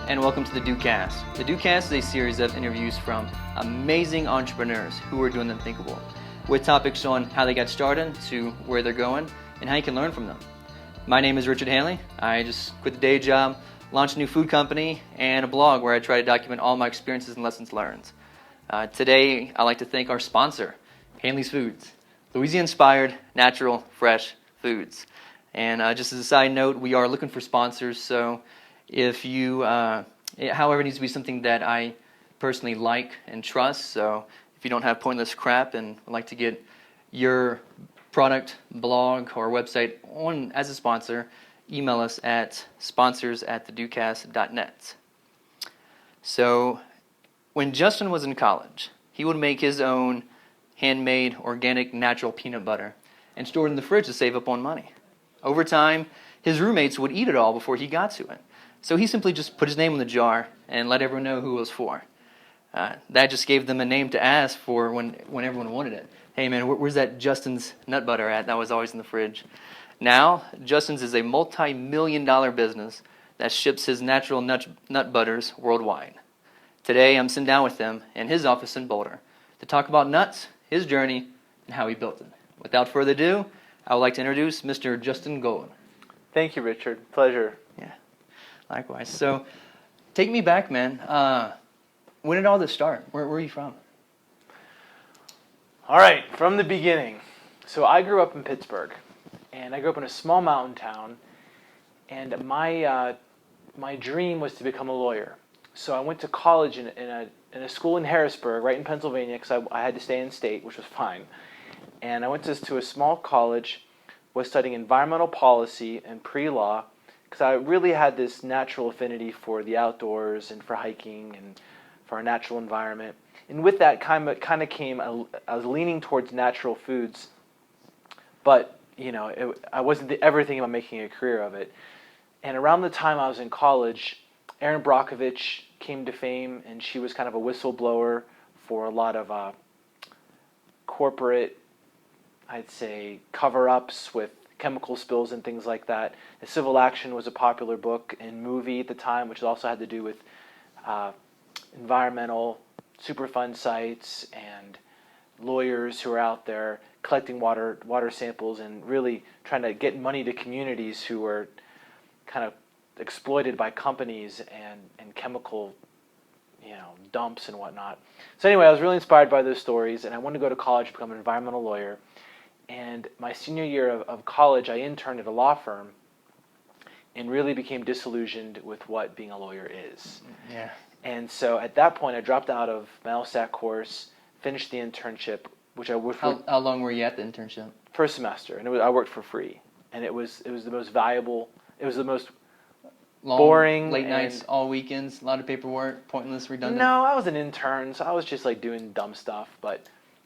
and welcome to the DOcast. The DOcast is a series of interviews from amazing entrepreneurs who are doing the unthinkable, with topics on how they got started to where they're going and how you can learn from them. My name is Richard Hanley. I just quit the day job, launched a new food company, and a blog where I try to document all my experiences and lessons learned. Today, I'd like to thank our sponsor, Hanley's Foods, Louisiana-inspired, natural, fresh foods. And just as a side note, we are looking for sponsors, so if you, however, it needs to be something that I personally like and trust. So if you don't have pointless crap and would like to get your product, blog, or website on as a sponsor, email us at sponsors@thedocast.net. So when Justin was in college, he would make his own handmade, organic, natural peanut butter and store it in the fridge to save up on money. Over time, his roommates would eat it all before he got to it. So he simply just put his name in the jar and let everyone know who it was for. That just gave them a name to ask for when everyone wanted it. Hey man, where's that Justin's nut butter at? That was always in the fridge. Now, Justin's is a multi-million-dollar business that ships his natural nut butters worldwide. Today, I'm sitting down with him in his office in Boulder to talk about nuts, his journey, and how he built it. Without further ado, I would like to introduce Mr. Justin Golden. Thank you, Richard. Pleasure. Yeah, likewise. So, take me back, man. When did all this start? Where are you from? All right, from the beginning. So I grew up in Pittsburgh, and I grew up in a small mountain town, and my dream was to become a lawyer. So I went to college in a school in Harrisburg, right in Pennsylvania, because I had to stay in state, which was fine. And I went to a small college, was studying environmental policy and pre-law, because I really had this natural affinity for the outdoors and for hiking and for our natural environment. And with that kind of came, I was leaning towards natural foods, but I wasn't ever thinking about making a career of it. And around the time I was in college, Erin Brockovich came to fame, and she was kind of a whistleblower for a lot of corporate, I'd say, cover-ups with chemical spills and things like that. And Civil Action was a popular book and movie at the time, which also had to do with environmental Superfund sites and lawyers who are out there collecting water samples and really trying to get money to communities who were kind of exploited by companies and chemical dumps and whatnot. So anyway, I was really inspired by those stories, and I wanted to go to college to become an environmental lawyer. And my senior year of college, I interned at a law firm and really became disillusioned with what being a lawyer is. Yeah. And so at that point, I dropped out of my LSAT course, finished the internship, which I worked for. How long were you at the internship? First semester, and I worked for free. And it was the most valuable, it was the most Long, boring. Late nights, all weekends, a lot of paperwork, pointless, redundant? No, I was an intern, so I was just like doing dumb stuff. But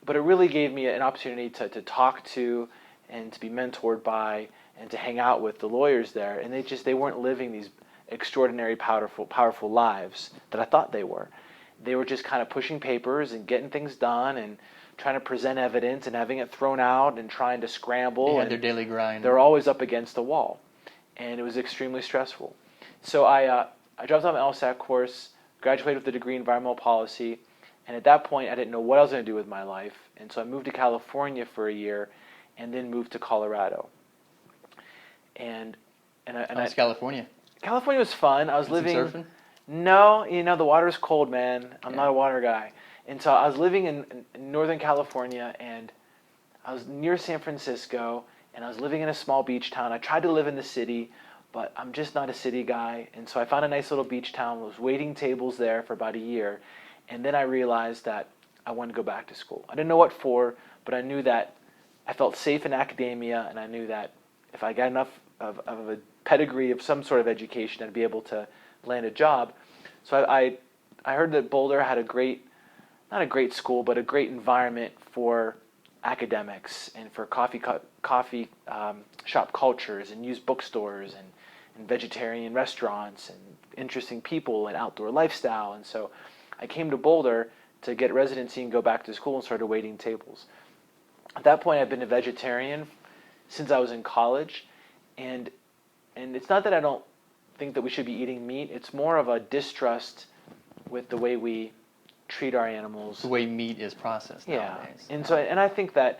it really gave me an opportunity to talk to and to be mentored by and to hang out with the lawyers there. And they weren't living these extraordinary, powerful lives that I thought they were. They were just kind of pushing papers and getting things done and trying to present evidence and having it thrown out and trying to scramble. They had their daily grind. They're always up against the wall, and it was extremely stressful. So I dropped out of my LSAT course, graduated with a degree in environmental policy, and at that point I didn't know what I was going to do with my life, and so I moved to California for a year, and then moved to Colorado. How's California? California was fun. I was living. Some surfing? No, the water's cold, man. I'm not a water guy, and so I was living in Northern California, and I was near San Francisco, and I was living in a small beach town. I tried to live in the city, but I'm just not a city guy, and so I found a nice little beach town. I was waiting tables there for about a year, and then I realized that I wanted to go back to school. I didn't know what for, but I knew that I felt safe in academia, and I knew that if I got enough of a pedigree of some sort of education, I'd be able to land a job. So I heard that Boulder had not a great school, but a great environment for academics and for coffee shop cultures and used bookstores and vegetarian restaurants and interesting people and outdoor lifestyle. And so I came to Boulder to get residency and go back to school and started waiting tables. At that point, I've been a vegetarian since I was in college, and it's not that I don't think that we should be eating meat. It's more of a distrust with the way we treat our animals. The way meat is processed nowadays. And I think that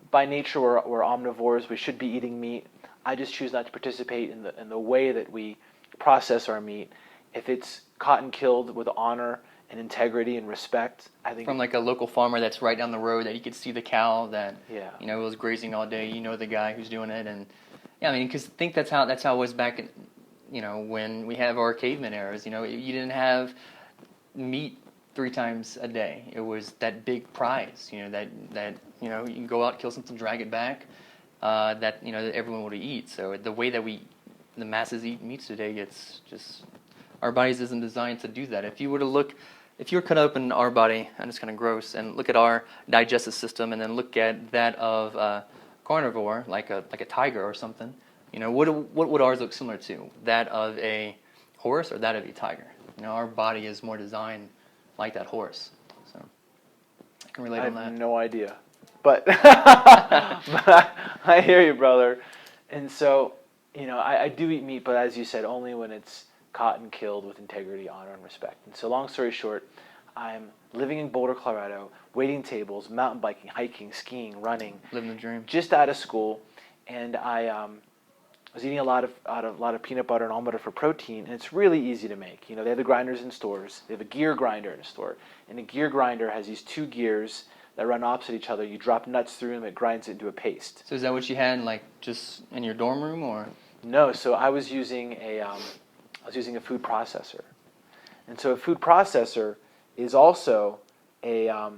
by nature we're omnivores. We should be eating meat. I just choose not to participate in the way that we process our meat. If it's caught and killed with honor and integrity and respect, I think from like a local farmer that's right down the road that you could see the cow that yeah. Was grazing all day. The guy who's doing it, and yeah, I mean, because I think that's how it was back in, when we have our caveman eras. You didn't have meat 3 times a day. It was that big prize. That you can go out, kill something, drag it back. That everyone would eat. So the way that the masses eat meats today, it's just our bodies isn't designed to do that. If you were cut open our body, and it's kind of gross, and look at our digestive system, and then look at that of a carnivore, like a tiger or something, what would ours look similar to? That of a horse or that of a tiger? Our body is more designed like that horse. So I can relate on that. I have no idea, but I hear you, brother. And so, I do eat meat, but as you said, only when it's caught and killed with integrity, honor, and respect. And so, long story short, I'm living in Boulder, Colorado, waiting tables, mountain biking, hiking, skiing, running. Living the dream. Just out of school, and I was eating a lot of peanut butter and almond butter for protein, and it's really easy to make. They have the grinders in stores. They have a gear grinder in a store, and a gear grinder has these 2 gears that run opposite each other. You drop nuts through them, it grinds it into a paste. So is that what you had, just in your dorm room, or? No, so I was using a food processor, and so a food processor is also a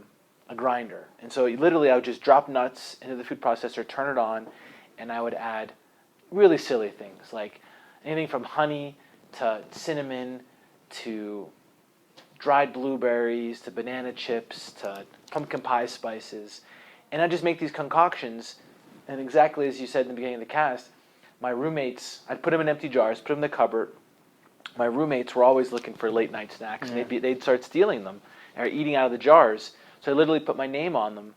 grinder. And so literally, I would just drop nuts into the food processor, turn it on, and I would add really silly things like anything from honey to cinnamon to dried blueberries to banana chips to pumpkin pie spices, and I just make these concoctions. And exactly as you said in the beginning of the cast, my roommates, I'd put them in empty jars, put them in the cupboard. My roommates were always looking for late night snacks, and they'd start stealing them or eating out of the jars. So I literally put my name on them,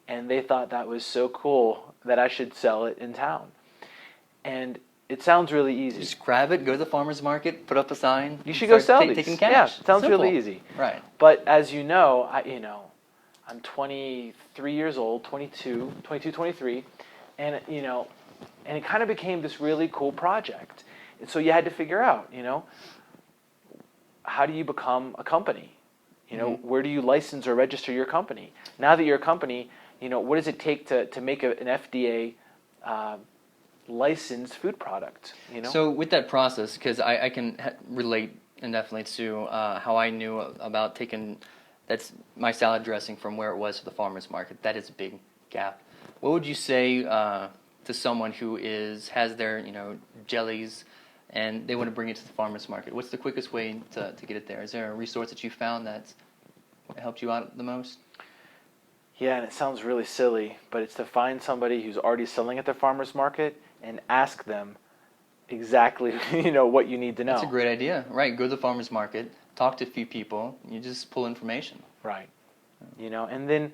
and they thought that was so cool that I should sell it in town. And it sounds really easy. Just grab it, go to the farmer's market, put up a sign. You should go sell these. Taking cash. Yeah, it sounds Simple. really easy. Right. But as you know, I'm 23 years old, 22, 23, and and it kind of became this really cool project. And so you had to figure out, how do you become a company? Where do you license or register your company? Now that you're a company, what does it take to make an FDA licensed food product? So with that process, because I can relate indefinitely to how I knew about taking that's my salad dressing from where it was to the farmer's market. That is a big gap. What would you say to someone who has their jellies and they want to bring it to the farmer's market? What's the quickest way to get it there? Is there a resource that you found that's helped you out the most? Yeah, and it sounds really silly, but it's to find somebody who's already selling at the farmer's market and ask them exactly what you need to know. That's a great idea. Right, go to the farmer's market, talk to a few people, you just pull information. Right. And then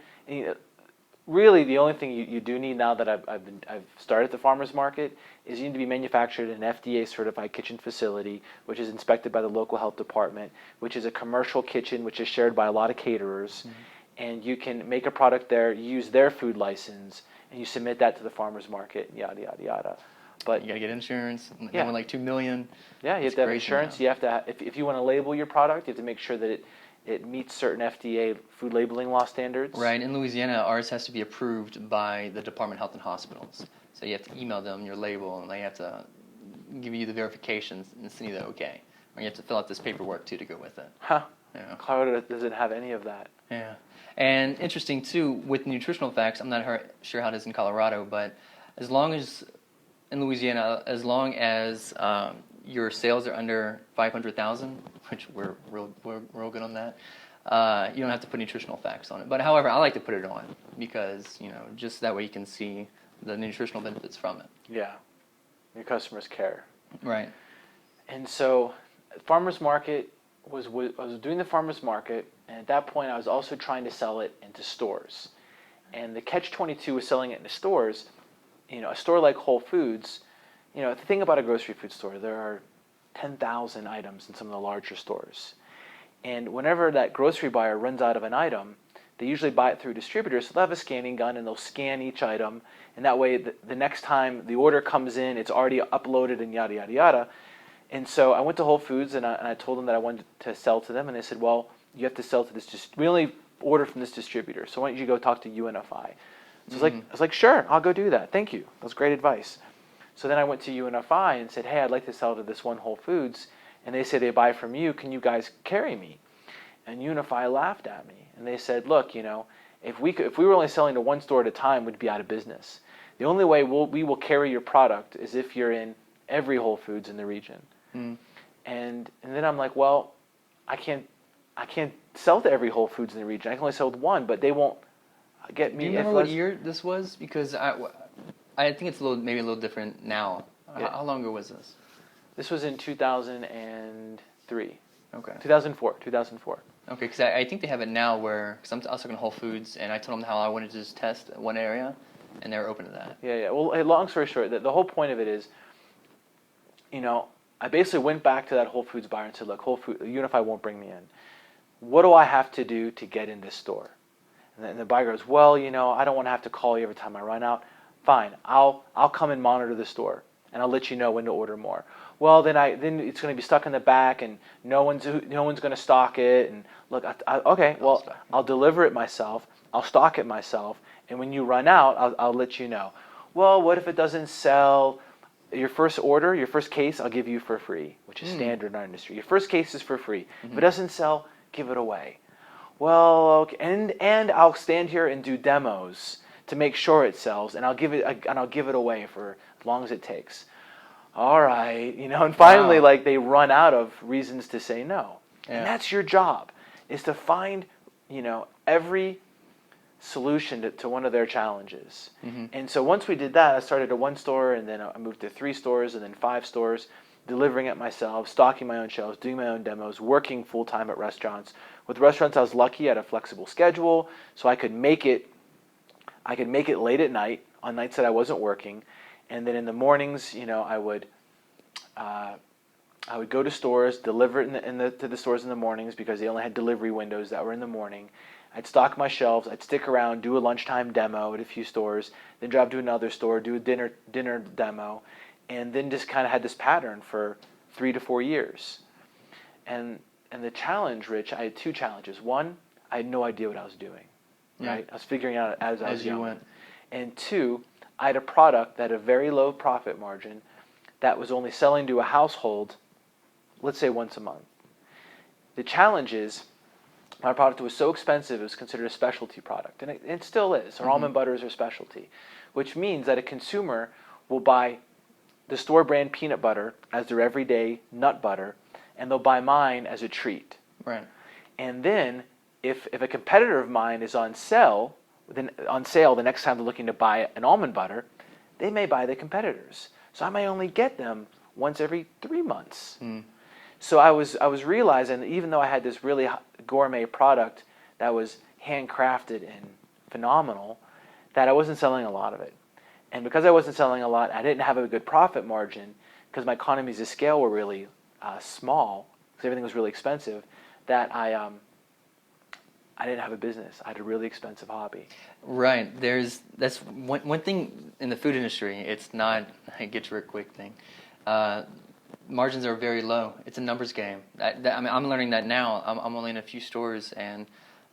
really the only thing you do need now that I've started the farmer's market is you need to be manufactured in an FDA certified kitchen facility, which is inspected by the local health department, which is a commercial kitchen which is shared by a lot of caterers. Mm-hmm. And you can make a product there, use their food license, and you submit that to the farmer's market, yada yada yada. But you gotta get insurance. Yeah. Like $2 million. Yeah, you have to have insurance. You have to if you want to label your product, you have to make sure that it meets certain FDA food labeling law standards. Right. In Louisiana, ours has to be approved by the Department of Health and Hospitals. So you have to email them your label, and they have to give you the verifications and send you the okay. Or you have to fill out this paperwork too to go with it. Huh. Yeah. Colorado doesn't have any of that. Yeah. And interesting too with nutritional facts. I'm not sure how it is in Colorado, but as long as in Louisiana, as long as your sales are under 500,000, which we're real good on that, you don't have to put nutritional facts on it. But however, I like to put it on because just that way you can see the nutritional benefits from it. Yeah, your customers care. Right. And so, farmers market I was doing the farmers market, and at that point I was also trying to sell it into stores. And the catch-22 was selling it into stores. A store like Whole Foods, the thing about a grocery food store, there are 10,000 items in some of the larger stores. And whenever that grocery buyer runs out of an item, they usually buy it through distributors, so they'll have a scanning gun and they'll scan each item, and that way the next time the order comes in, it's already uploaded and yada, yada, yada. And so I went to Whole Foods and I told them that I wanted to sell to them, and they said, well, you have to sell to this, we only order from this distributor, so why don't you go talk to UNFI? So I was like, sure, I'll go do that. Thank you. That was great advice. So then I went to UNFI and said, hey, I'd like to sell to this one Whole Foods. And they say they buy from you. Can you guys carry me? And UNFI laughed at me. And they said, look, if we were only selling to one store at a time, we'd be out of business. The only way we will carry your product is if you're in every Whole Foods in the region. And then I'm like, well, I can't sell to every Whole Foods in the region. I can only sell to one, but they won't get me. Do you remember what year this was? Because I think it's maybe a little different now. Yeah. How long ago was this? This was in 2003. Okay. 2004. Okay, because I think they have it now where, because I was talking to Whole Foods, and I told them how I wanted to just test one area, and they were open to that. Yeah. Well, hey, long story short, the whole point of it is, I basically went back to that Whole Foods buyer and said, look, UNFI won't bring me in. What do I have to do to get in this store? And the buyer goes, well, I don't want to have to call you every time I run out. Fine, I'll come and monitor the store, and I'll let you know when to order more. Well, then it's going to be stuck in the back, and no one's going to stock it. And look, okay, well, I'll deliver it myself. I'll stock it myself, and when you run out, I'll let you know. Well, what if it doesn't sell? Your first order, your first case, I'll give you for free, which is standard in our industry. Your first case is for free. If it doesn't sell, give it away. Well, okay, and I'll stand here and do demos to make sure it sells, and I'll give it away for as long as it takes. All right, and finally, they run out of reasons to say no. Yeah. And that's your job, is to find, every solution to one of their challenges. And so once we did that, I started at one store, and then I moved to 3 stores, and then 5 stores, delivering it myself, stocking my own shelves, doing my own demos, working full-time at restaurants. With restaurants, I was lucky. I had a flexible schedule, so I could make it late at night, on nights that I wasn't working. And then in the mornings, I would go to stores, deliver it to the stores in the mornings because they only had delivery windows that were in the morning. I'd stock my shelves, I'd stick around, do a lunchtime demo at a few stores, then drive to another store, do a dinner demo, and then just kind of had this pattern for 3 to 4 years. And the challenge, Rich, I had 2 challenges. One, I had no idea what I was doing. Right? I was figuring out as I was young. Went. And 2, I had a product that had a very low profit margin that was only selling to a household, let's say once a month. The challenge is my product was so expensive it was considered a specialty product, and it still is. Our almond butters are specialty, which means that a consumer will buy the store brand peanut butter as their everyday nut butter, and they'll buy mine as a treat. Right. And then if a competitor of mine is on sale the next time they're looking to buy an almond butter, they may buy the competitors. So I may only get them once every 3 months. So I was realizing that even though I had this really gourmet product that was handcrafted and phenomenal, that I wasn't selling a lot of it. And because I wasn't selling a lot, I didn't have a good profit margin because my economies of scale were really small, because everything was really expensive, that I didn't have a business. I had a really expensive hobby. Right. That's one thing in the food industry. It's not a get-rich-quick thing. Margins are very low. It's a numbers game. I'm learning that now. I'm only in a few stores, and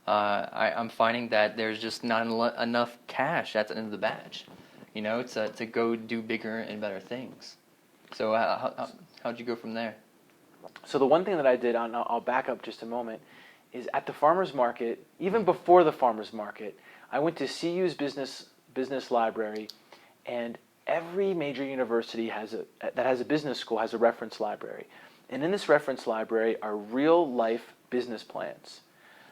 I'm finding that there's just not enough cash at the end of the batch, to go do bigger and better things. So how'd you go from there? So the one thing that I did, I'll back up just a moment, is at the farmer's market, even before the farmer's market, I went to CU's business library, and every major university that has a business school has a reference library. And in this reference library are real-life business plans.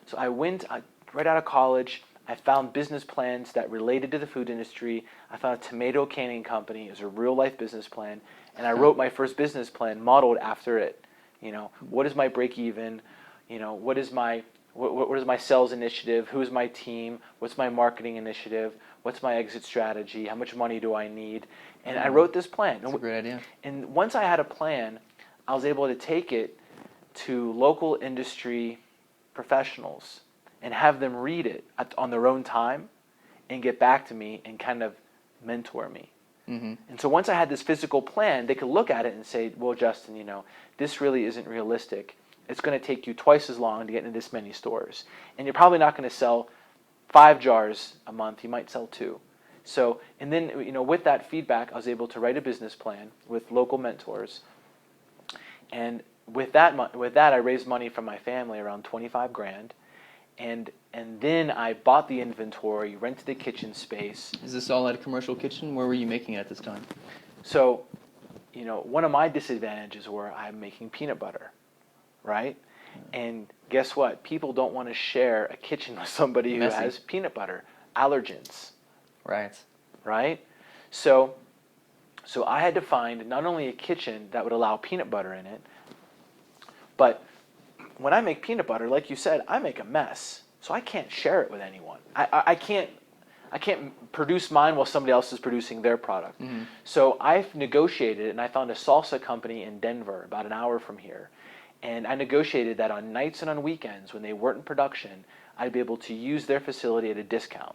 So I went right out of college, I found business plans that related to the food industry. I found a tomato canning company as a real-life business plan, and I wrote my first business plan modeled after it. What is my break-even? What is my sales initiative? Who's my team? What's my marketing initiative? What's my exit strategy? How much money do I need? And I wrote this plan. That's a great idea. And once I had a plan, I was able to take it to local industry professionals and have them read it on their own time and get back to me and kind of mentor me. Mm-hmm. And so once I had this physical plan, they could look at it and say, well, Justin, this really isn't realistic. It's going to take you twice as long to get into this many stores. And you're probably not going to sell 5 jars a month. You might sell 2. So, and then, with that feedback, I was able to write a business plan with local mentors. And with that, I raised money from my family, around 25 grand. And then I bought the inventory, rented the kitchen space. Is this all at a commercial kitchen? Where were you making it at this time? So, one of my disadvantages were I'm making peanut butter, right? And guess what? People don't want to share a kitchen with somebody who has peanut butter allergens. Right? So I had to find not only a kitchen that would allow peanut butter in it, but when I make peanut butter, like you said, I make a mess. So I can't share it with anyone. I can't produce mine while somebody else is producing their product. Mm-hmm. So I've negotiated, and I found a salsa company in Denver, about an hour from here. And I negotiated that on nights and on weekends, when they weren't in production, I'd be able to use their facility at a discount.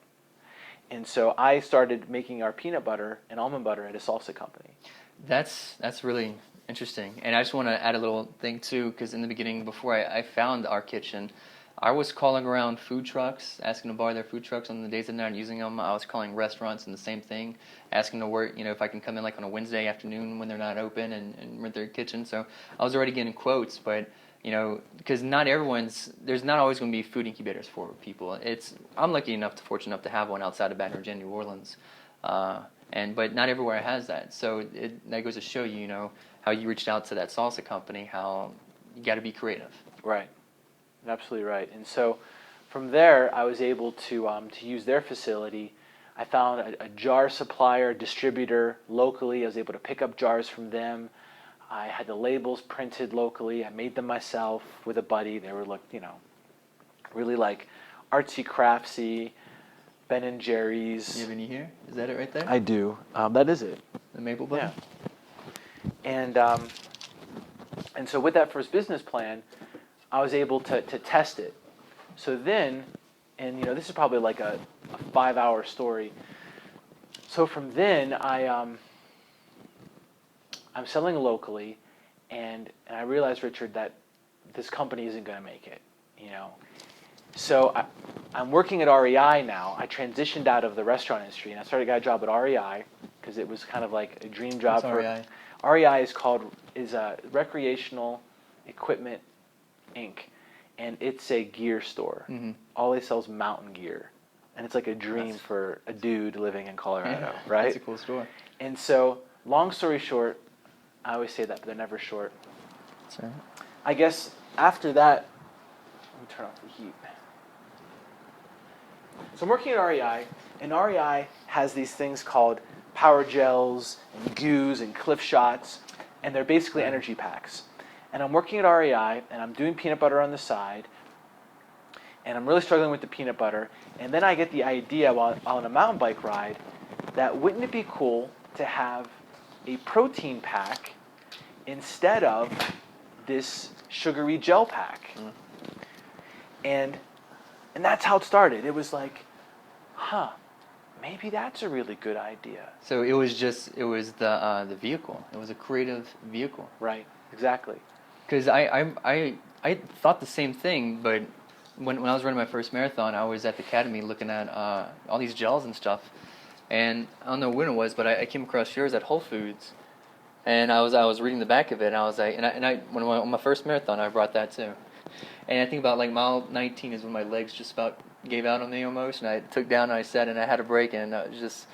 And so I started making our peanut butter and almond butter at a salsa company. That's really interesting. And I just want to add a little thing too, because in the beginning, before I found our kitchen, I was calling around food trucks, asking to borrow their food trucks on the days that they're not using them. I was calling restaurants and the same thing, asking to work, if I can come in like on a Wednesday afternoon when they're not open and rent their kitchen. So I was already getting quotes, but because not there's not always going to be food incubators for people. I'm lucky enough, fortunate enough to have one outside of Baton Rouge and New Orleans, but not everywhere has that. So that goes to show you, how you reached out to that salsa company, how you got to be creative. Right, absolutely right. And so from there, I was able to use their facility. I found a jar supplier, distributor locally. I was able to pick up jars from them. I had the labels printed locally. I made them myself with a buddy. They were really like artsy craftsy, Ben and Jerry's. You have any here? Is that it right there? I do. That is it. The maple butter? Yeah. And so with that first business plan, I was able to test it. So then, and this is probably like a 5-hour story. So from then, I'm selling locally, and I realized, Richard, that this company isn't going to make it, So I'm working at REI now. I transitioned out of the restaurant industry, and I got a job at REI because it was kind of like a dream job. What's REI? REI is Recreational Equipment Inc., and it's a gear store. Mm-hmm. All they sell is mountain gear, and it's like a dream for a dude living in Colorado, right? That's a cool store. And so, long story short, I always say that, but they're never short. That's right. I guess after that, let me turn off the heat. So I'm working at REI, and REI has these things called power gels and goos and cliff shots, and they're basically energy packs. And I'm working at REI, and I'm doing peanut butter on the side, and I'm really struggling with the peanut butter. And then I get the idea while on a mountain bike ride that wouldn't it be cool to have a protein pack instead of this sugary gel pack. And that's how it started. It was like, maybe that's a really good idea. So it was the vehicle. It was a creative vehicle. Right, exactly. Because I thought the same thing, but when I was running my first marathon, I was at the academy looking at all these gels and stuff. And I don't know when it was, but I came across yours at Whole Foods, and I was reading the back of it, and I was like, on my first marathon, I brought that too. And I think about like mile 19 is when my legs just about gave out on me almost, and I took down and I sat and I had a break, and I was just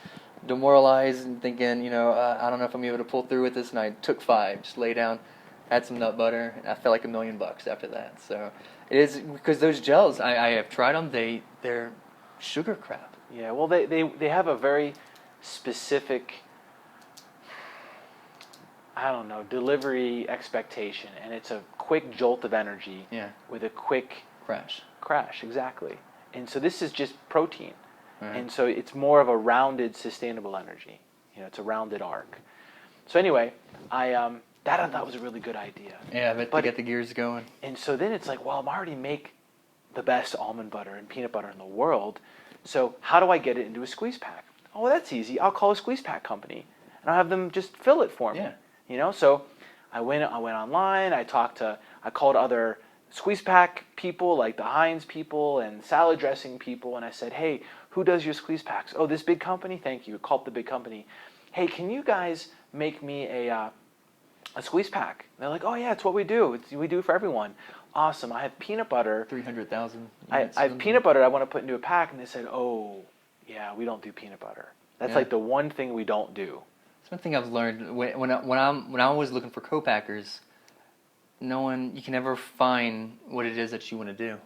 demoralized and thinking, I don't know if I'm able to pull through with this, and I took 5, just lay down, had some nut butter, and I felt like $1 million after that. So it is because those gels, I have tried them, they're sugar crap. Yeah, well, they have a very specific, delivery expectation, and it's a quick jolt of energy with a quick crash, exactly. And so this is just protein, and so it's more of a rounded, sustainable energy. It's a rounded arc. So anyway, That I thought was a really good idea. Yeah, but to get the gears going. And so then it's like, well, I already make the best almond butter and peanut butter in the world. So how do I get it into a squeeze pack? Oh, well, that's easy. I'll call a squeeze pack company and I'll have them just fill it for me. Yeah. You know, so I went online. I called other squeeze pack people like the Heinz people and salad dressing people, and I said, hey, who does your squeeze packs? Oh, this big company. Thank you. I called the big company. Hey, can you guys make me a squeeze pack? And they're like, oh yeah, it's what we do. We do it for everyone. Awesome. I have peanut butter. 300,000. I have peanut butter I want to put into a pack, and they said, oh yeah, we don't do peanut butter. That's like the one thing we don't do. It's one thing I've learned when I was looking for co-packers. You can never find what it is that you want to do.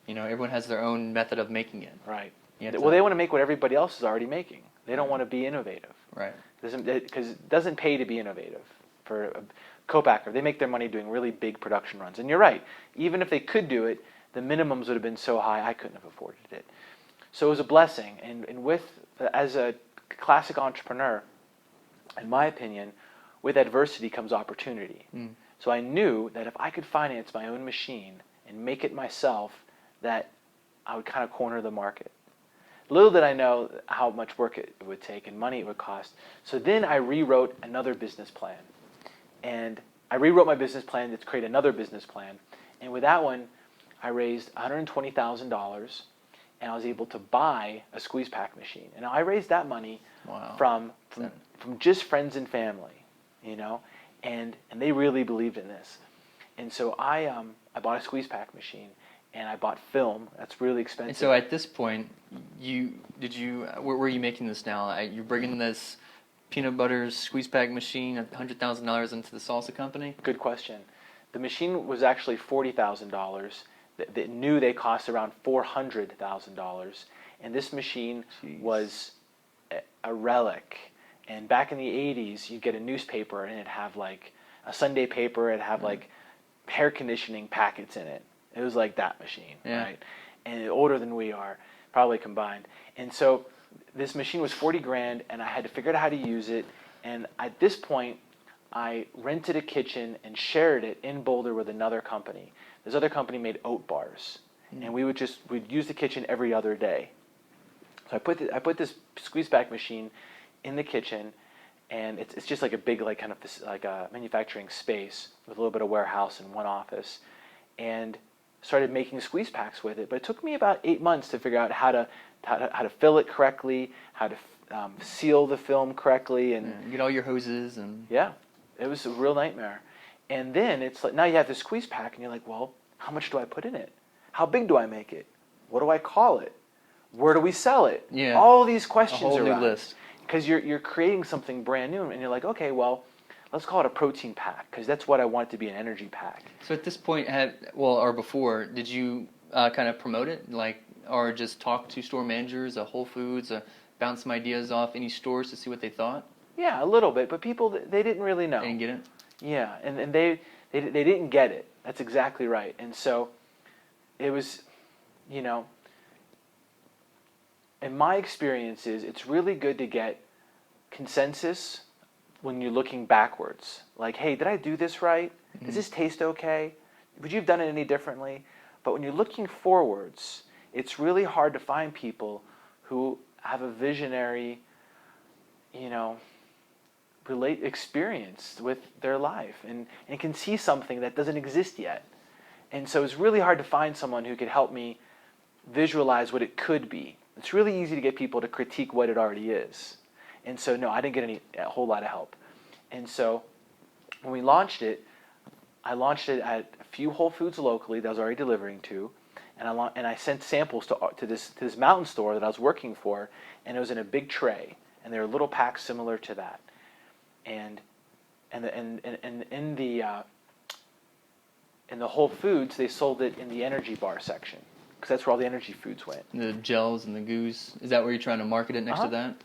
You know, everyone has their own method of making it. Right. Well, they want to make what everybody else is already making. They don't want to be innovative. Right. Because it doesn't pay to be innovative. For a co-packer, they make their money doing really big production runs. And you're right. Even if they could do it, the minimums would have been so high I couldn't have afforded it. So it was a blessing. And as a classic entrepreneur, in my opinion, with adversity comes opportunity. So I knew that if I could finance my own machine and make it myself, that I would kind of corner the market. Little did I know how much work it would take and money it would cost. So then I rewrote another business plan. And I rewrote my business plan to create another business plan. And with that one, I raised $120,000, and I was able to buy a squeeze pack machine. And I raised that money from just friends and family, you know, and they really believed in this. And so I bought a squeeze pack machine, and I bought film. That's really expensive. And so at this point, where were you making this now? You're bringing this peanut butter squeeze pack machine, $100,000 into the salsa company? Good question. The machine was actually $40,000. They knew they cost around $400,000, and this machine was a relic. And back in the 80s, you'd get a newspaper, and it'd have like a Sunday paper, it'd have like hair conditioning packets in it. It was like that machine, right? And older than we are, probably combined. And so this machine was $40,000, and I had to figure out how to use it. And at this point, I rented a kitchen and shared it in Boulder with another company. This other company made oat bars, and we'd use the kitchen every other day. So I put this squeeze pack machine in the kitchen, and it's just like a big kind of like a manufacturing space with a little bit of warehouse and one office, and started making squeeze packs with it. But it took me about 8 months to figure out how to fill it correctly, how to seal the film correctly, and get all your hoses and it was a real nightmare. And then it's like, now you have the squeeze pack, and you're like, well, how much do I put in it? How big do I make it? What do I call it? Where do we sell it? Yeah. All these questions a whole around. new list. Because you're creating something brand new, and you're like, okay, well, let's call it a protein pack, because that's what I want it to be, an energy pack. So at this point, or before, did you kind of promote it, or just talk to store managers, Whole Foods, bounce some ideas off any stores to see what they thought? Yeah, a little bit, but people, they didn't really know. They didn't get it? Yeah, and they didn't get it. That's exactly right. And so it was, you know, in my experiences, it's really good to get consensus when you're looking backwards. Like, hey, did I do this right? Does this taste okay? Would you have done it any differently? But when you're looking forwards, it's really hard to find people who have a visionary, you know, experience with their life and can see something that doesn't exist yet. And so it's really hard to find someone who could help me visualize what it could be. It's really easy to get people to critique what it already is. And so, no, I didn't get a whole lot of help. And so when we launched it, I launched it at a few Whole Foods locally that I was already delivering to, and I sent samples to this mountain store that I was working for, and it was in a big tray, and they were little packs similar to that. And in the Whole Foods, they sold it in the energy bar section, because that's where all the energy foods went. The gels and the goos. Is that where you're trying to market it next to that?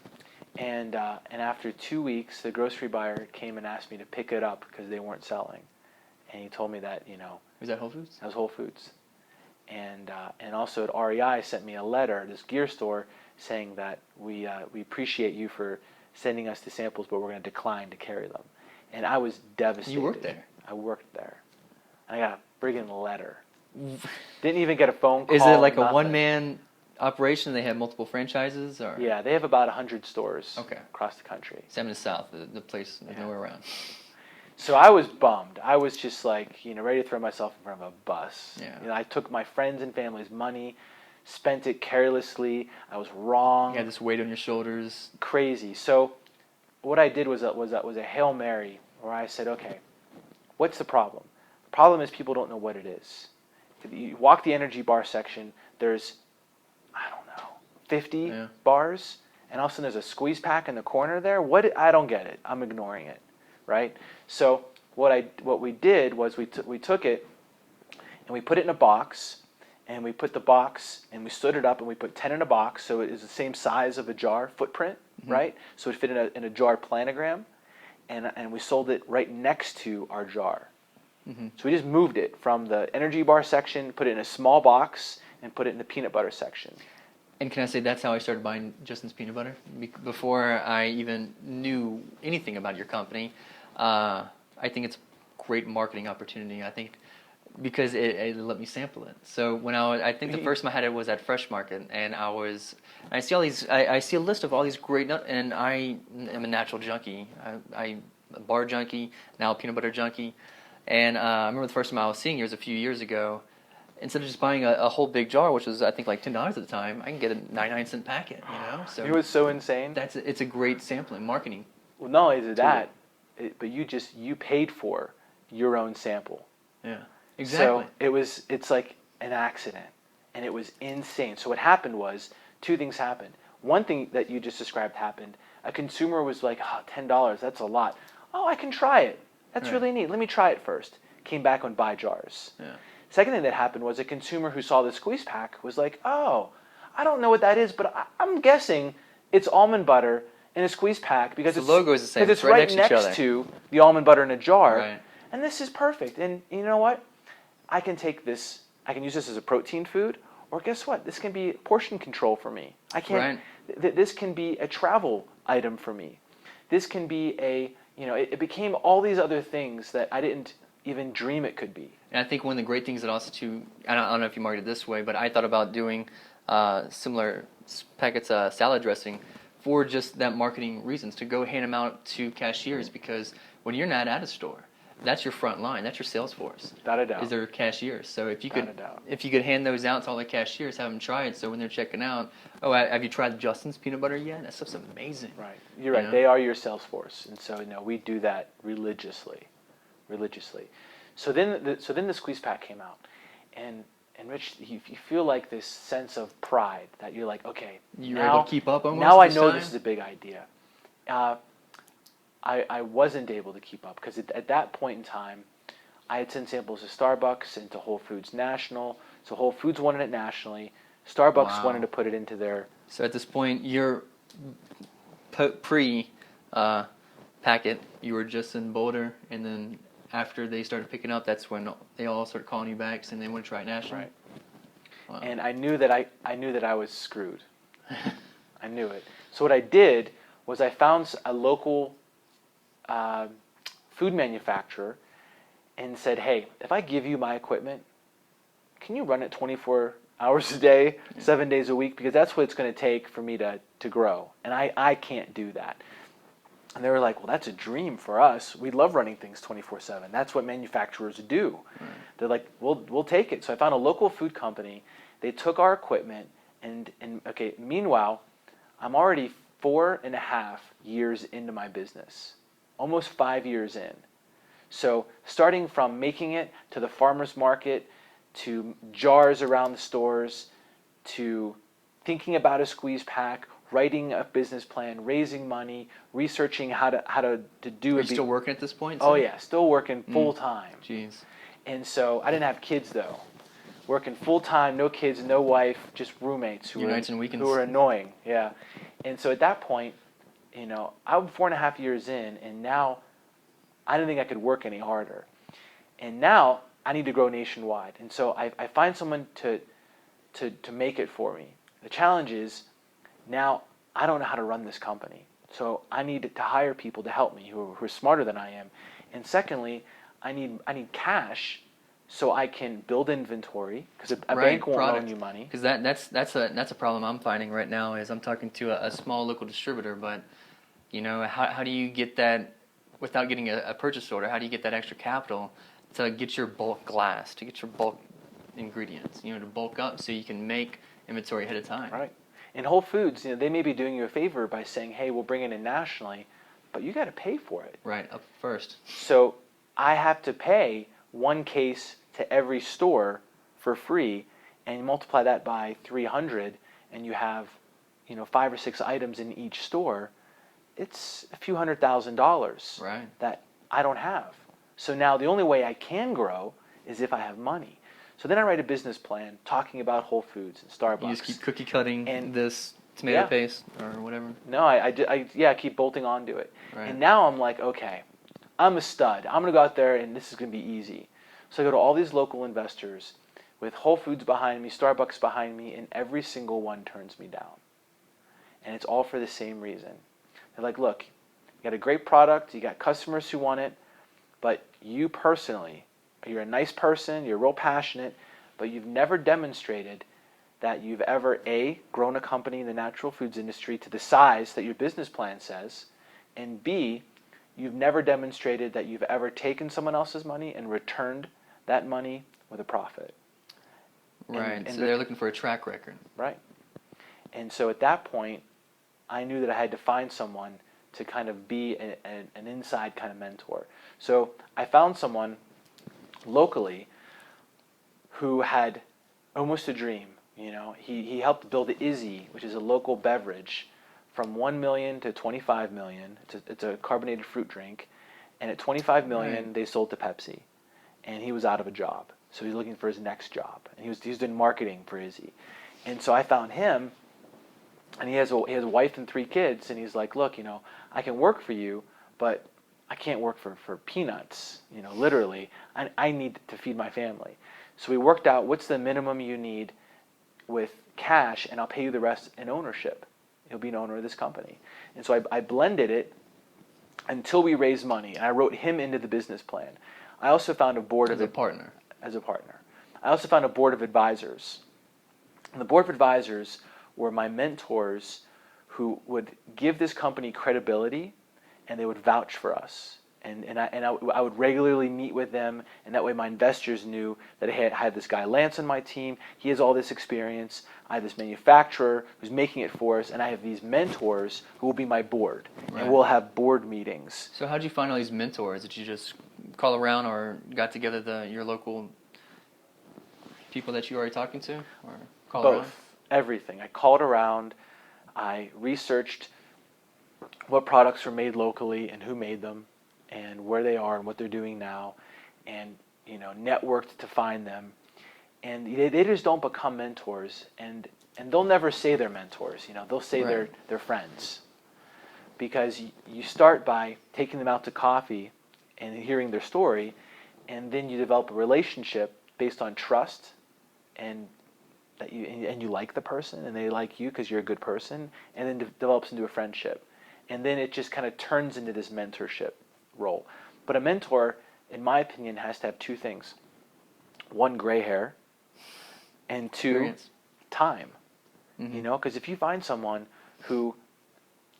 And after 2 weeks, the grocery buyer came and asked me to pick it up because they weren't selling. And he told me that, you know. Was that Whole Foods? That was Whole Foods. And also at REI sent me a letter, this gear store, saying that we appreciate you for sending us the samples, but we're going to decline to carry them. And I was devastated. You worked there? I worked there. And I got a friggin' letter. Didn't even get a phone call. Is it like a nothing. one-man operation? They have multiple franchises? Or? Yeah, they have about 100 stores across the country. Same in the South, the place there's nowhere around. So I was bummed. I was just like, ready to throw myself in front of a bus. Yeah. I took my friends and family's money, spent it carelessly. I was wrong. You had this weight on your shoulders. Crazy. So what I did was a Hail Mary where I said, okay, what's the problem? The problem is people don't know what it is. If you walk the energy bar section, there's, 50 bars, and all of a sudden there's a squeeze pack in the corner there. I don't get it. I'm ignoring it. Right? So what we did was we took it and we put it in a box, and we put the box and we stood it up and we put 10 in a box, so it is the same size of a jar footprint, right? So it fit in a jar planogram, and we sold it right next to our jar. So we just moved it from the energy bar section, put it in a small box, and put it in the peanut butter section. And can I say that's how I started buying Justin's peanut butter? Before I even knew anything about your company. I think it's a great marketing opportunity. I think because it let me sample it. So when I think the first time I had it was at Fresh Market, and I see all these. I see a list of all these great nuts, and I am a natural junkie. I'm a bar junkie, now a peanut butter junkie, and I remember the first time I was seeing yours a few years ago. Instead of just buying a whole big jar, which was I think like $10 at the time, I can get a 99-cent packet. So it was so insane. It's a great sampling marketing. Well, not only is it that, but you paid for your own sample. Yeah, exactly. So it's like an accident, and it was insane. So what happened was, two things happened. One thing that you just described happened. A consumer was like, $10, that's a lot. Oh, I can try it. That's really neat. Let me try it first. Came back and buy jars. Yeah. Second thing that happened was a consumer who saw the squeeze pack was like, oh, I don't know what that is, but I'm guessing it's almond butter in a squeeze pack because the logo is the same. Because it's right next to the almond butter in a jar. Right. And this is perfect. And you know what? I can take this, I can use this as a protein food, or guess what? This can be portion control for me. This can be a travel item for me. This can be it became all these other things that I didn't even dream it could be. And I think one of the great things that also too, I don't know if you market it this way, but I thought about doing similar packets salad dressing for just that marketing reasons, to go hand them out to cashiers, because when you're not at a store, that's your front line, that's your sales force. Without a doubt. Is their cashiers. So if you could hand those out to all the cashiers, have them try it, so when they're checking out, oh, have you tried Justin's peanut butter yet? That stuff's amazing. Right. You're right. They are your sales force, and so we do that religiously. So then the squeeze pack came out, and Rich, you feel like this sense of pride that you're like, okay, you're able to keep up almost. Now I know this is a big idea. I wasn't able to keep up because at that point in time, I had sent samples to Starbucks and to Whole Foods National. So Whole Foods wanted it nationally. Starbucks wanted to put it into their. So at this point, you're pre packet. You were just in Boulder, and then after they started picking up, that's when they all started calling you back saying they want to try it nationally. Right. Wow. And I knew that I was screwed. I knew it. So what I did was I found a local food manufacturer and said, hey, if I give you my equipment, can you run it 24 hours a day, 7 days a week? Because that's what it's going to take for me to grow. And I can't do that. And they were like, well, that's a dream for us. We love running things 24/7. That's what manufacturers do. Right. They're like, we'll take it. So I found a local food company. They took our equipment, and meanwhile, I'm already 4.5 years into my business, almost 5 years in. So starting from making it to the farmer's market, to jars around the stores, to thinking about a squeeze pack, writing a business plan, raising money, researching how to do it. Are you still working at this point? Oh yeah, still working full time. Jeez. And so I didn't have kids though. Working full time, no kids, no wife, just roommates who were annoying. Yeah. And so at that point, I'm 4.5 years in, and now I didn't think I could work any harder. And now I need to grow nationwide. And so I find someone to make it for me. The challenge is, now I don't know how to run this company. So I need to hire people to help me who are smarter than I am. And secondly, I need cash so I can build inventory, because a bank won't loan you money. Because that's a problem I'm finding right now. Is I'm talking to a small local distributor, but how do you get that without getting a purchase order? How do you get that extra capital to get your bulk glass, to get your bulk ingredients, to bulk up so you can make inventory ahead of time? Right. In Whole Foods, they may be doing you a favor by saying, hey, we'll bring it in nationally, but you got to pay for it. Right, up first. So I have to pay one case to every store for free, and you multiply that by 300, and you have 5 or 6 items in each store. It's a few $100,000 that I don't have. So now the only way I can grow is if I have money. So then I write a business plan talking about Whole Foods and Starbucks. You just keep cookie cutting this tomato paste or whatever? No, I keep bolting onto it. Right. And now I'm like, okay, I'm a stud. I'm going to go out there and this is going to be easy. So I go to all these local investors with Whole Foods behind me, Starbucks behind me, and every single one turns me down. And it's all for the same reason. They're like, look, you got a great product, you got customers who want it, but you personally, you're a nice person, you're real passionate, but you've never demonstrated that you've ever, A, grown a company in the natural foods industry to the size that your business plan says, and B, you've never demonstrated that you've ever taken someone else's money and returned that money with a profit. Right, and so they're looking for a track record. Right. And so at that point, I knew that I had to find someone to kind of be an inside kind of mentor. So I found someone locally who had almost a dream. He helped build Izzy, which is a local beverage, from 1 million to 25 million. It's a carbonated fruit drink, and at 25 million they sold to Pepsi, and he was out of a job, so he's looking for his next job, and he was doing marketing for Izzy, and so I found him, and he has a wife and 3 kids, and he's like, look, I can work for you, but I can't work for peanuts, literally. I need to feed my family. So we worked out what's the minimum you need with cash, and I'll pay you the rest in ownership. He'll be an owner of this company. And so I blended it until we raised money, and I wrote him into the business plan. I also found a board as a partner. I also found a board of advisors. And the board of advisors were my mentors who would give this company credibility, and they would vouch for us. And I would regularly meet with them, and that way my investors knew that I had this guy Lance on my team. He has all this experience. I have this manufacturer who's making it for us, and I have these mentors who will be my board, and we'll have board meetings. So how did you find all these mentors? Did you just call around or got together your local people that you were already talking to? Or call Both. Around? Everything. I called around. I researched what products were made locally and who made them, and where they are and what they're doing now, and networked to find them. And they just don't become mentors, and they'll never say they're mentors. They'll say they're friends, because you start by taking them out to coffee and hearing their story, and then you develop a relationship based on trust, and that you like the person, and they like you because you're a good person, and then develops into a friendship, and then it just kind of turns into this mentorship role. But a mentor, in my opinion, has to have 2 things: 1, gray hair, and 2, experience. Time. Because if you find someone who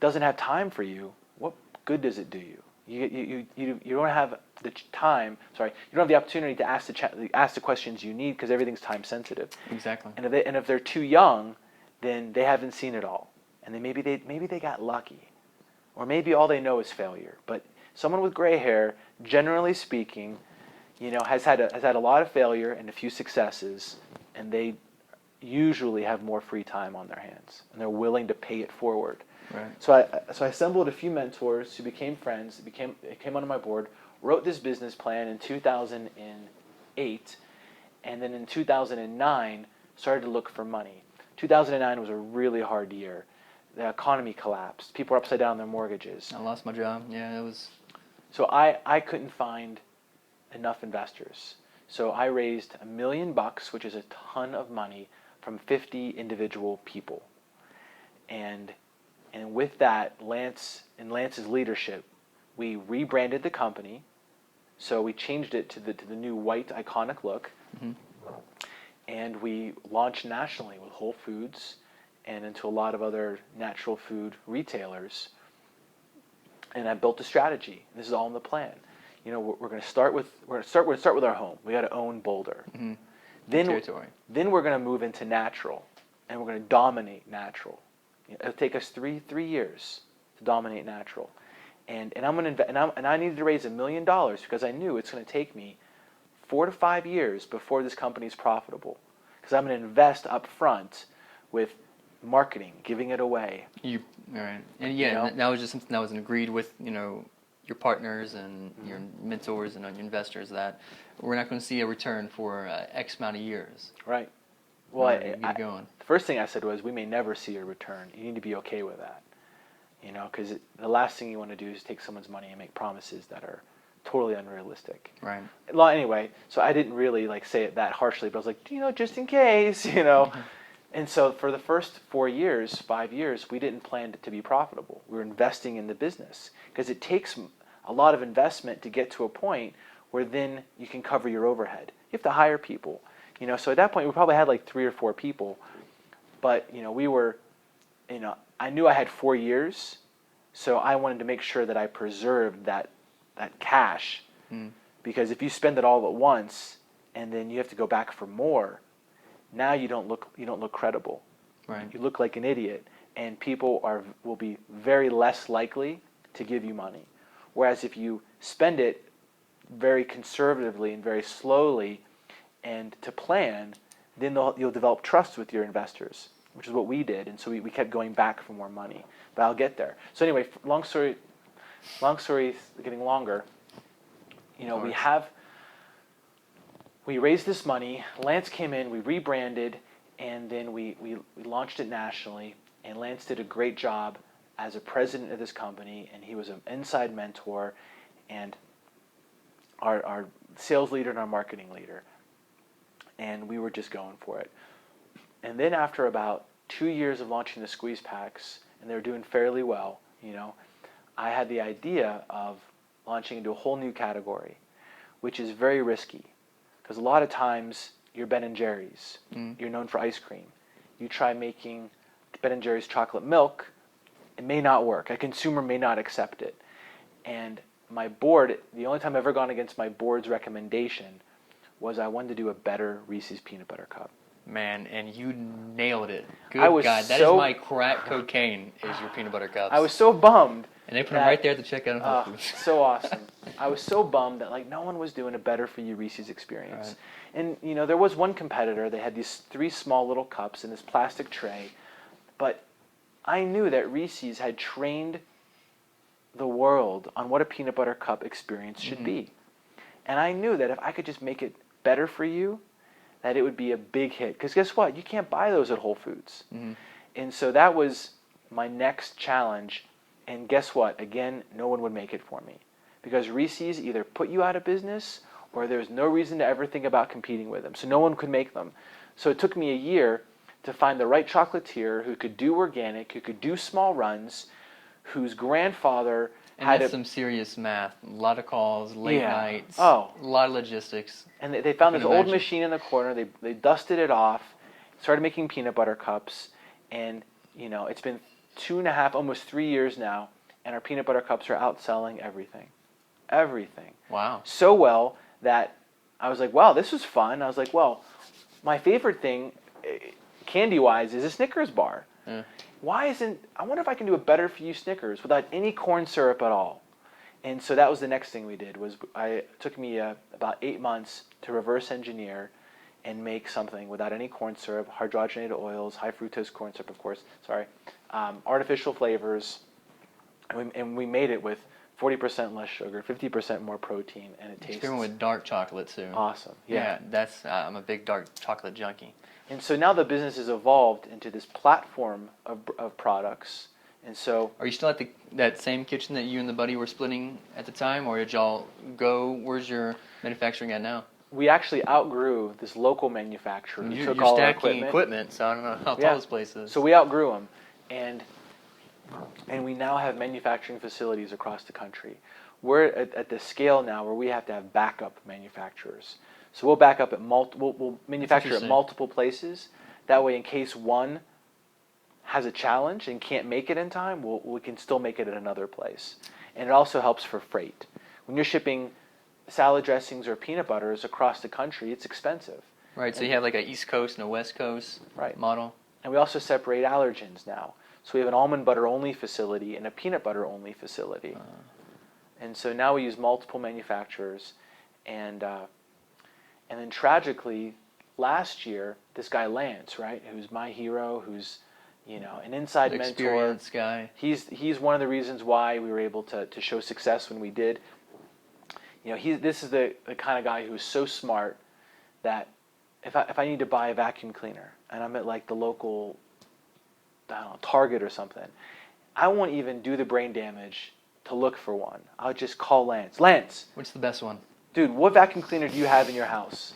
doesn't have time for you, what good does it do you? You don't have the time. Sorry, you don't have the opportunity to ask the questions you need, because everything's time sensitive. Exactly. And if they're too young, then they haven't seen it all, and maybe they got lucky, or maybe all they know is failure. But someone with gray hair, generally speaking, has had a lot of failure and a few successes, and they usually have more free time on their hands, and they're willing to pay it forward. Right. So I assembled a few mentors who became friends. They came onto my board, wrote this business plan in 2008, and then in 2009 started to look for money. 2009 was a really hard year. The economy collapsed. People were upside down on their mortgages. I lost my job. Yeah, it was. So I couldn't find enough investors. So I raised $1 million, which is a ton of money, from 50 individual people. And And with that, Lance's leadership, we rebranded the company. So we changed it to the new white iconic look. Mm-hmm. And we launched nationally with Whole Foods and into a lot of other natural food retailers. And I built a strategy. This is all in the plan. You know, we're going to start with our home. We got to own Boulder. Mm-hmm. Territory. Then we're going to move into natural, and we're going to dominate natural. It'll take us three years to dominate natural, and I'm going to and I needed to raise $1 million because I knew it's going to take me 4 to 5 years before this company is profitable, because I'm going to invest up front with marketing, giving it away. All right, and yeah, that was just something that was agreed with, your partners and your mentors and your investors, that we're not going to see a return for X amount of years. Right. Well, going. The first thing I said was, we may never see a return. You need to be okay with that. Because the last thing you want to do is take someone's money and make promises that are totally unrealistic. Right. Well, anyway, so I didn't really say it that harshly, but I was like, just in case, And so for the first 5 years, we didn't plan to be profitable. We were investing in the business, because it takes a lot of investment to get to a point where then you can cover your overhead. You have to hire people. So at that point, we probably had 3 or 4 people. But, we were, I knew I had 4 years, so I wanted to make sure that I preserved that cash. Because if you spend it all at once and then you have to go back for more, now you don't look credible. Right. You look like an idiot, and people will be very less likely to give you money. Whereas if you spend it very conservatively and very slowly and to plan, then you'll develop trust with your investors, which is what we did. And so we kept going back for more money. But I'll get there. So anyway, long story getting longer, we raised this money, Lance came in, we rebranded, and then we launched it nationally, and Lance did a great job as a president of this company, and he was an inside mentor and our sales leader and our marketing leader. And we were just going for it. And then after about 2 years of launching the squeeze packs, and they were doing fairly well, I had the idea of launching into a whole new category, which is very risky. Because a lot of times, you're Ben & Jerry's. You're known for ice cream. You try making Ben & Jerry's chocolate milk, it may not work. A consumer may not accept it. And my board, the only time I've ever gone against my board's recommendation was I wanted to do a better Reese's Peanut Butter Cup. Man, and you nailed it. Good God, that is my crack cocaine, is your peanut butter cups. I was so bummed. And they put them right there at the checkout in Whole Foods. So awesome. I was so bummed that no one was doing a better for you Reese's experience. Right. And there was one competitor. They had these 3 small little cups in this plastic tray. But I knew that Reese's had trained the world on what a peanut butter cup experience should be. And I knew that if I could just make it better for you, that it would be a big hit. Because guess what? You can't buy those at Whole Foods. And so that was my next challenge. And guess what? Again, no one would make it for me. Because Reese's either put you out of business or there's no reason to ever think about competing with them. So no one could make them. So it took me a year to find the right chocolatier who could do organic, who could do small runs, whose grandfather had some serious math. A lot of calls, late nights, a lot of logistics. And they found this old machine in the corner. They dusted it off, started making peanut butter cups, and it's been 2.5, almost 3 years now, and our peanut butter cups are outselling everything. Everything. Wow. So well that I was like, wow, this was fun. I was like, well, my favorite thing, candy-wise, is a Snickers bar. I wonder if I can do a better for you Snickers without any corn syrup at all. And so that was the next thing we did. It took me about 8 months to reverse engineer and make something without any corn syrup, hydrogenated oils, high fructose corn syrup, of course, artificial flavors. And we made it with 40% less sugar, 50% more protein, and it tastes... Experimenting with dark chocolate, too. Awesome. Yeah, I'm a big dark chocolate junkie. And so now the business has evolved into this platform of products. And so... Are you still at that same kitchen that you and the buddy were splitting at the time, or did y'all go... Where's your manufacturing at now? We actually outgrew this local manufacturer who took all our equipment. So I don't know how tall this place is. So we outgrew them. And And we now have manufacturing facilities across the country. We're at the scale now where we have to have backup manufacturers. So we'll back up at we'll manufacture at multiple places. That way, in case one has a challenge and can't make it in time, we can still make it at another place. And it also helps for freight. When you're shipping salad dressings or peanut butters across the country, it's expensive. Right, so you have like a East Coast and a West Coast model. And we also separate allergens now. So we have an almond butter only facility and a peanut butter only facility. And so now we use multiple manufacturers. And then tragically, last year, this guy Lance, right, who's my hero, who's an inside mentor. Experienced guy. He's one of the reasons why we were able to show success when we did. This is the kind of guy who's so smart that if I need to buy a vacuum cleaner and I'm at like the local, I don't know, Target or something, I won't even do the brain damage to look for one. I'll just call Lance. Lance! What's the best one? Dude, what vacuum cleaner do you have in your house?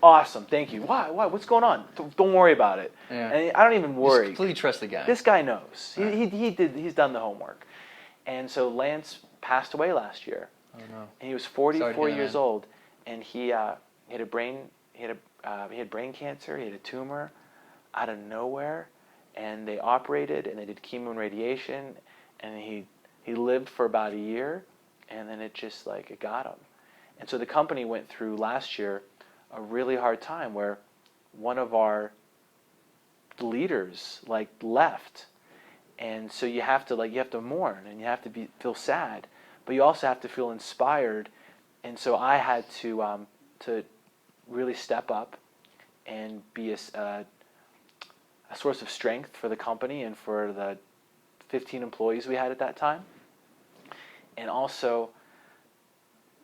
Awesome, thank you. Why? What's going on? Don't worry about it. Yeah. And I don't even worry. Just completely trust the guy. This guy knows. He's done the homework. And so Lance passed away last year. Oh no. And he was 44 years that. old, and he had brain cancer. He had a tumor out of nowhere, and they operated and they did chemo and radiation, and he lived for about a year, and then it got him. And so the company went through last year a really hard time where one of our leaders left, and so you have to mourn and you have to feel sad, but you also have to feel inspired. And so I had to really step up and be a source of strength for the company and for the 15 employees we had at that time, and also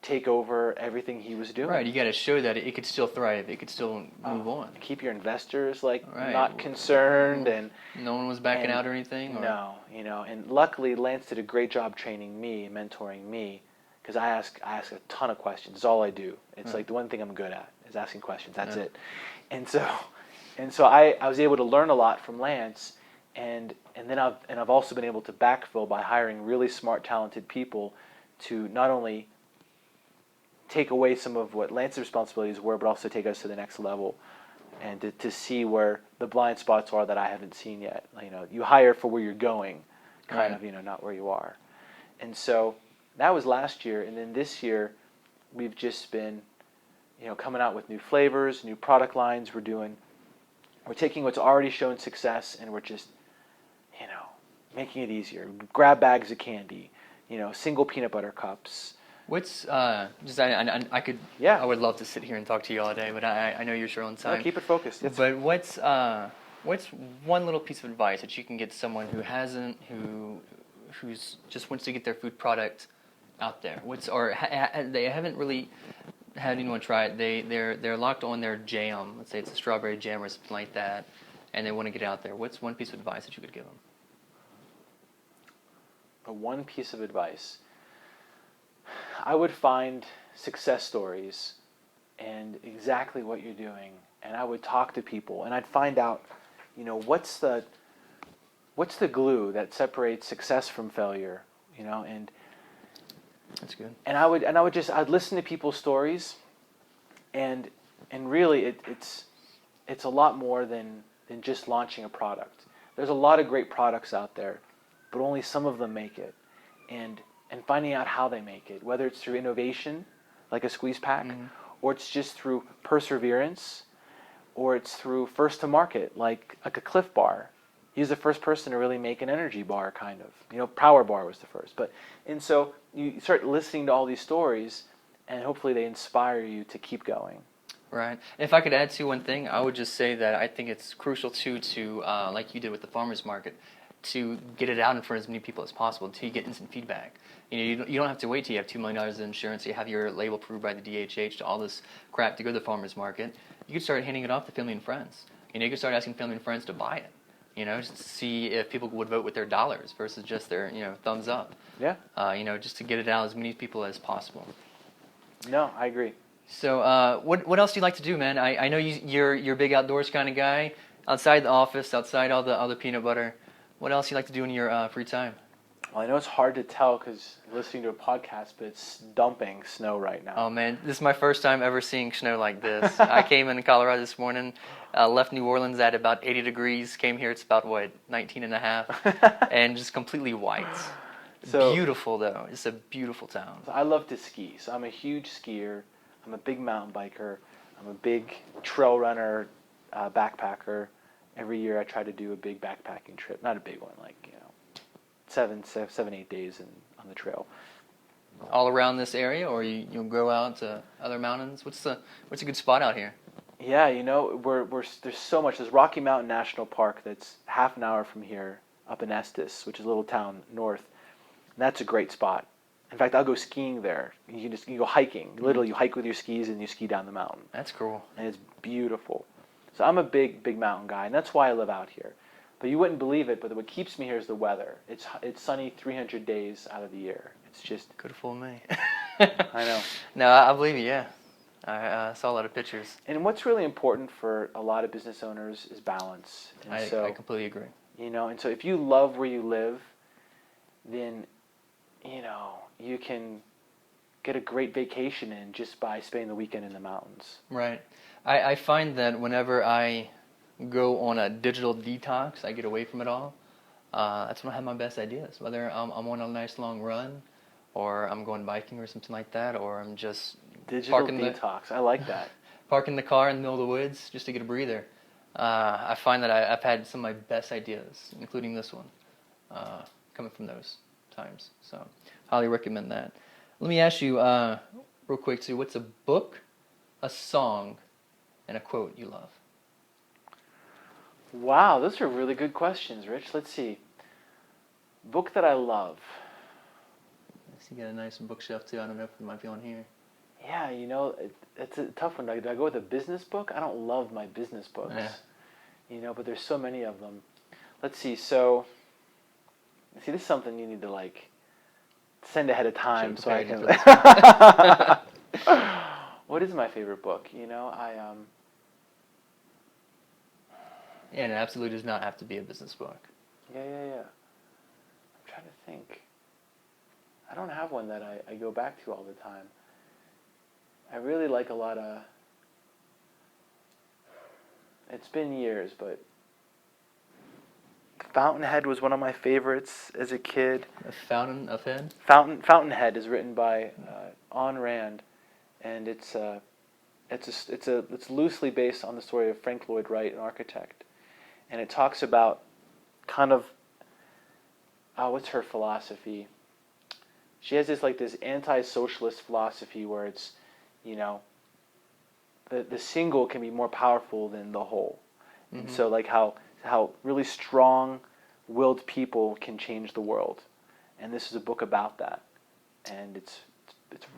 take over everything he was doing. Right, you got to show that it could still thrive, it could still move on. Keep your investors not concerned, and no one was backing out or anything. Or? No, and luckily Lance did a great job training me, mentoring me, because I ask a ton of questions. It's all I do. It's like the one thing I'm good at is asking questions. That's it. And so I was able to learn a lot from Lance, and then I've also been able to backfill by hiring really smart, talented people to not only take away some of what Lance's responsibilities were, but also take us to the next level, and to see where the blind spots are that I haven't seen yet. You hire for where you're going, kind of, not where you are. And so that was last year, and then this year we've just been, coming out with new flavors, new product lines. We're taking what's already shown success, and we're just, making it easier. Grab bags of candy, single peanut butter cups. What's I would love to sit here and talk to you all day, but I know you're short on time. No, keep it focused. But what's one little piece of advice that you can get to someone who's just wants to get their food product out there? They haven't really had anyone try it. They're locked on their jam. Let's say it's a strawberry jam or something like that, and they want to get out there. What's one piece of advice that you could give them? One piece of advice. I would find success stories and exactly what you're doing, and I would talk to people, and I'd find out, what's the glue that separates success from failure, and that's good. And I'd listen to people's stories, and really it's a lot more than just launching a product. There's a lot of great products out there, but only some of them make it, and finding out how they make it, whether it's through innovation, like a squeeze pack, or it's just through perseverance, or it's through first to market, like a Cliff Bar. He was the first person to really make an energy bar, kind of. Power Bar was the first. And so you start listening to all these stories, and hopefully they inspire you to keep going. Right. If I could add to one thing, I would just say that I think it's crucial to like you did with the farmers market, to get it out in front of as many people as possible until you get instant feedback. You don't have to wait till you have $2 million in insurance, you have your label approved by the DHH, to all this crap to go to the farmer's market. You can start handing it off to family and friends. You can start asking family and friends to buy it. Just to see if people would vote with their dollars versus just their thumbs up. Yeah. Just to get it out as many people as possible. No, I agree. So what else do you like to do, man? I know you're a big outdoors kind of guy. Outside the office, outside all the peanut butter, What else you like to do in your free time? Well, I know it's hard to tell because listening to a podcast, but it's dumping snow right now. Oh man, this is my first time ever seeing snow like this. I came in Colorado this morning, left New Orleans at about 80 degrees, came here, it's about, 19 and a half, and just completely white. So, beautiful though, it's a beautiful town. So I love to ski, so I'm a huge skier, I'm a big mountain biker, I'm a big trail runner, backpacker. Every year I try to do a big backpacking trip, not a big one, like, 7, 8 days on the trail. All around this area, or you'll go out to other mountains? What's a good spot out here? Yeah, there's so much. There's Rocky Mountain National Park that's half an hour from here, up in Estes, which is a little town north. And that's a great spot. In fact, I'll go skiing there. You go hiking. Literally, you hike with your skis and you ski down the mountain. That's cool. And it's beautiful. So I'm a big mountain guy, and that's why I live out here. But you wouldn't believe it, but what keeps me here is the weather. It's sunny 300 days out of the year. It's just... Could have fooled me. I know. No, I believe you, yeah. I saw a lot of pictures. And what's really important for a lot of business owners is balance. And I completely agree. And so if you love where you live, then, you can get a great vacation in just by spending the weekend in the mountains. Right. I find that whenever I go on a digital detox, I get away from it all. That's when I have my best ideas. Whether I'm on a nice long run, or I'm going biking or something like that, or I'm just digital detox. I like that. Parking the car in the middle of the woods just to get a breather. I find that I've had some of my best ideas, including this one, coming from those times. So, highly recommend that. Let me ask you real quick too. What's a book, a song, and a quote you love? Wow, those are really good questions, Rich. Let's see. Book that I love. You got a nice bookshelf too. I don't know if it might be on here. Yeah, it's a tough one. Do I go with a business book? I don't love my business books. Yeah. But there's so many of them. Let's see. So, this is something you need to send ahead of time so I can. What is my favorite book? Yeah, and it absolutely does not have to be a business book. Yeah. I'm trying to think. I don't have one that I go back to all the time. I really like a lot of... It's been years, but... Fountainhead was one of my favorites as a kid. A Fountain of Head? Fountainhead is written by Ayn Rand, and it's loosely based on the story of Frank Lloyd Wright, an architect. And it talks about kind of... what's her philosophy? She has this anti-socialist philosophy where it's, the single can be more powerful than the whole. Mm-hmm. And so how really strong-willed people can change the world. And this is a book about that. And it's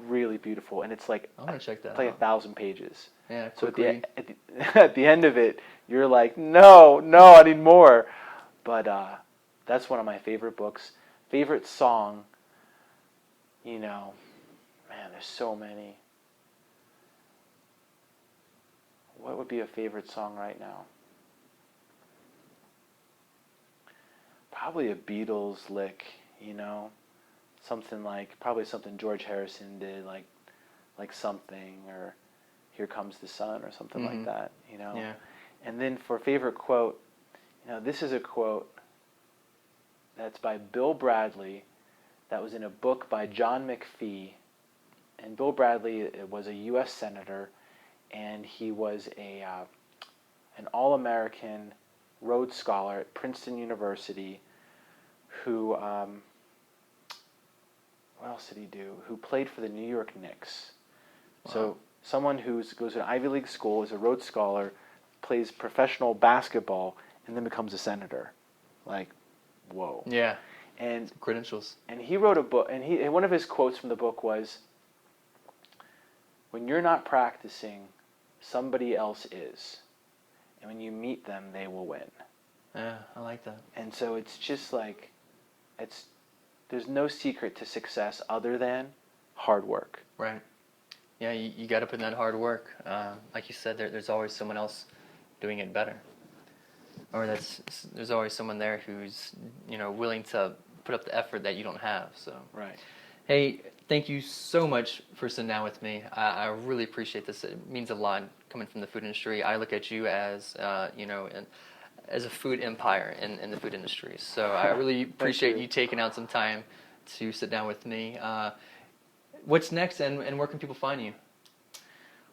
really beautiful. And it's I'm gonna check that out. 1,000 pages. Yeah, so at the end of it, you're like, no, I need more. But that's one of my favorite books. Favorite song, man, there's so many. What would be a favorite song right now? Probably a Beatles lick, probably something George Harrison did, like Something, or Here Comes the Sun, or something like that, Yeah. And then for favorite quote, this is a quote that's by Bill Bradley, that was in a book by John McPhee. And Bill Bradley was a U.S. Senator, and he was an All-American Rhodes Scholar at Princeton University who, what else did he do? Who played for the New York Knicks. Wow. So someone who goes to an Ivy League school, is a Rhodes Scholar, plays professional basketball, and then becomes a senator. Whoa. Yeah. And some credentials. And he wrote a book, and one of his quotes from the book was, "When you're not practicing, somebody else is. And when you meet them, they will win." Yeah, I like that. And so it's just there's no secret to success other than hard work. Right. Yeah, you got to put in that hard work. Like you said, there's always someone else doing it better. or there's always someone there who's willing to put up the effort that you don't have. So Right. hey, thank you so much for sitting down with me. I really appreciate this. It means a lot coming from the food industry. I look at you as as a food empire in the food industry. So I really appreciate you taking out some time to sit down with me. What's next, and where can people find you?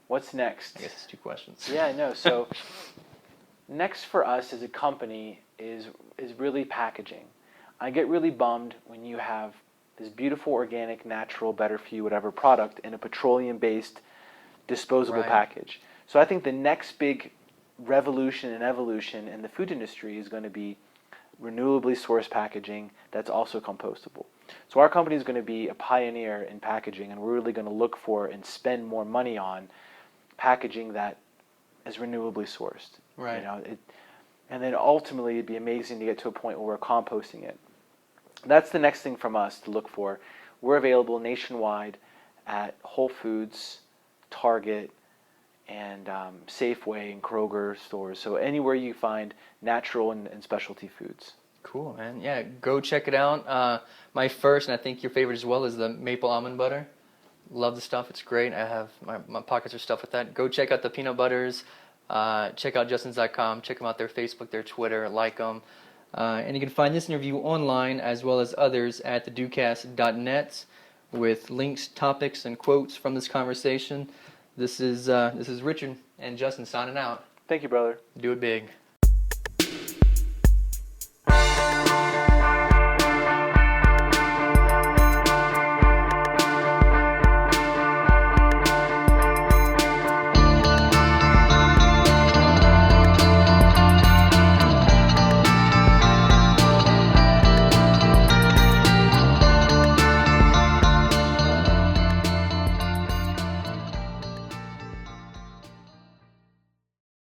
What's next? I guess it's two questions. Yeah, no. So next for us as a company is really packaging. I get really bummed when you have this beautiful, organic, natural, better for you, whatever product in a petroleum-based disposable Right. package. So I think the next big revolution and evolution in the food industry is going to be renewably sourced packaging that's also compostable. So our company is going to be a pioneer in packaging, and we're really going to look for and spend more money on packaging that is renewably sourced. Right. And then ultimately it'd be amazing to get to a point where we're composting it. That's the next thing from us to look for. We're available nationwide at Whole Foods, Target, and Safeway and Kroger stores. So anywhere you find natural and specialty foods. Cool, man. Yeah, go check it out. My first, and I think your favorite as well, is the maple almond butter. Love the stuff. It's great. I have my pockets are stuffed with that. Go check out the peanut butters. Check out justins.com. Check them out, their Facebook, their Twitter. Like them. And you can find this interview online as well as others at thedocast.net with links, topics, and quotes from this conversation. This is Richard and Justin signing out. Thank you, brother. Do it big.